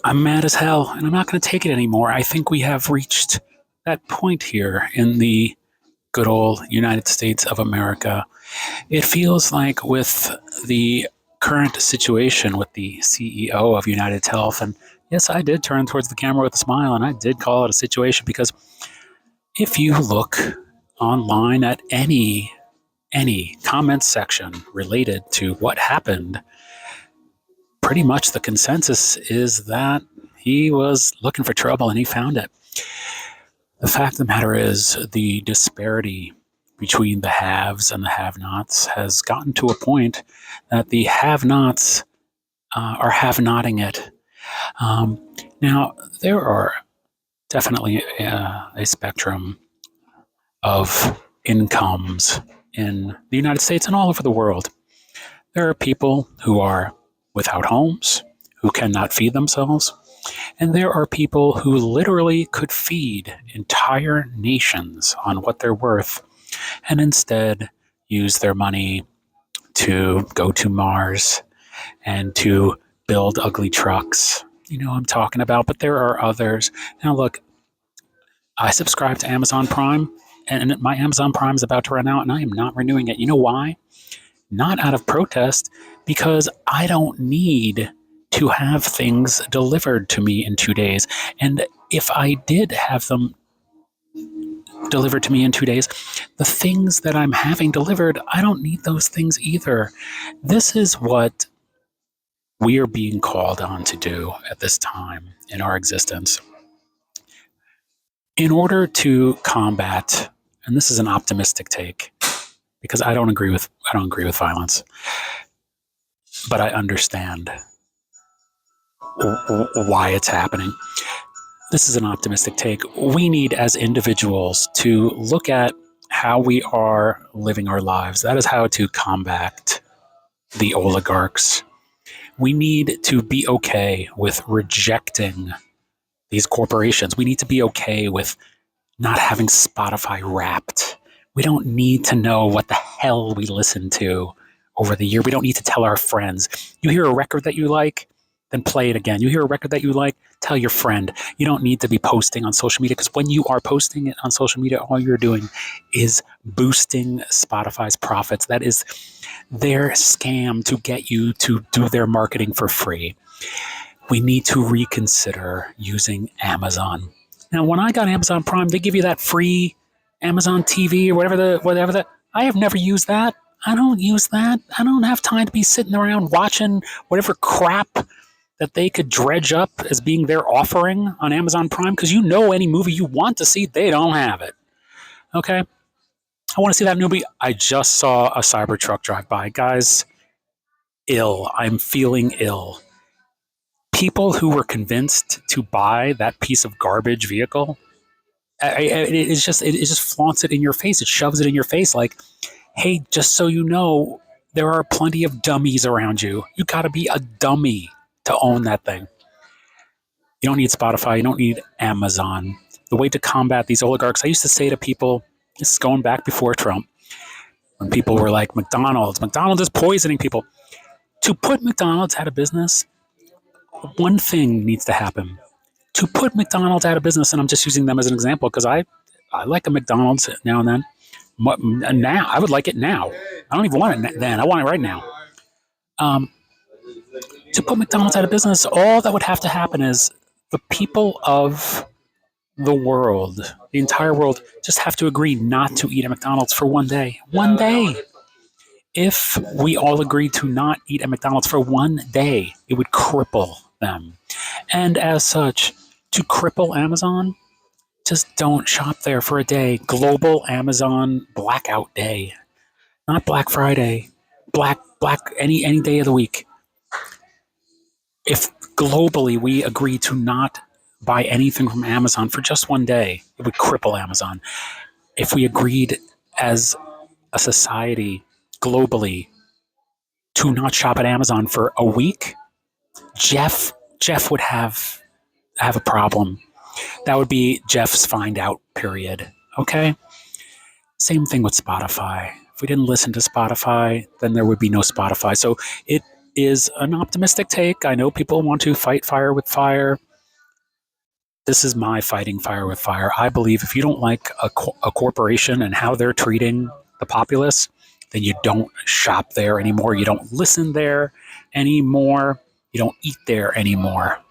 I'm mad as hell, and I'm not going to take it anymore. I think we have reached that point here in the good old United States of America. It feels like with the current situation with the CEO of United Health, and yes, I did turn towards the camera with a smile, and I did call it a situation because if you look online at any comment section related to what happened, pretty much the consensus is that he was looking for trouble and he found it. The fact of the matter is the disparity between the haves and the have-nots has gotten to a point that the have-nots are have-notting it. Now, there are definitely a spectrum of incomes in the United States and all over the world. There are people who are without homes, who cannot feed themselves, and there are people who literally could feed entire nations on what they're worth and instead use their money to go to Mars and to build ugly trucks. You know what I'm talking about, but there are others. Now look, I subscribe to Amazon Prime, and my Amazon Prime is about to run out, and I am not renewing it. You know why? Not out of protest, because I don't need to have things delivered to me in 2 days. And if I did have them delivered to me in 2 days, the things that I'm having delivered, I don't need those things either. This is what we are being called on to do at this time in our existence. In order to combat, and this is an optimistic take, because I don't agree with violence, but I understand why it's happening. This is an optimistic take. We need, as individuals, to look at how we are living our lives. That is how to combat the oligarchs. We need to be okay with rejecting these corporations. We need to be okay with not having Spotify Wrapped. We don't need to know what the hell we listen to over the year. We don't need to tell our friends. You hear a record that you like, then play it again. You hear a record that you like, tell your friend. You don't need to be posting on social media, because when you are posting it on social media, all you're doing is boosting Spotify's profits. That is their scam to get you to do their marketing for free. We need to reconsider using Amazon. Now, when I got Amazon Prime, they give you that free Amazon TV or whatever that. I have never used that. I don't use that. I don't have time to be sitting around watching whatever crap that they could dredge up as being their offering on Amazon Prime, because you know any movie you want to see, they don't have it. Okay? I want to see that movie. I just saw a Cybertruck drive by. Guys, ill. I'm feeling ill. People who were convinced to buy that piece of garbage vehicle, it just flaunts it in your face. It shoves it in your face like, hey, just so you know, there are plenty of dummies around you. You got to be a dummy to own that thing. You don't need Spotify. You don't need Amazon. The way to combat these oligarchs, I used to say to people, this is going back before Trump, when people were like, McDonald's is poisoning people. To put McDonald's out of business, one thing needs to happen. To put McDonald's out of business, and I'm just using them as an example because I like a McDonald's now and then. Now, I would like it now. I don't even want it then. I want it right now. To put McDonald's out of business, all that would have to happen is the people of the world, the entire world, just have to agree not to eat at McDonald's for 1 day. 1 day. If we all agreed to not eat at McDonald's for 1 day, it would cripple them. And as such, to cripple Amazon, just don't shop there for a day. Global Amazon blackout day. Not Black Friday. Black any day of the week. If globally we agree to not buy anything from Amazon for just 1 day, it would cripple Amazon. If we agreed as a society globally to not shop at Amazon for a week, Jeff would have a problem. That would be Jeff's find out period. Okay? Same thing with Spotify. If we didn't listen to Spotify, then there would be no Spotify. So is an optimistic take. I know people want to fight fire with fire. This is my fighting fire with fire. I believe if you don't like a corporation and how they're treating the populace, then you don't shop there anymore. You don't listen there anymore. You don't eat there anymore.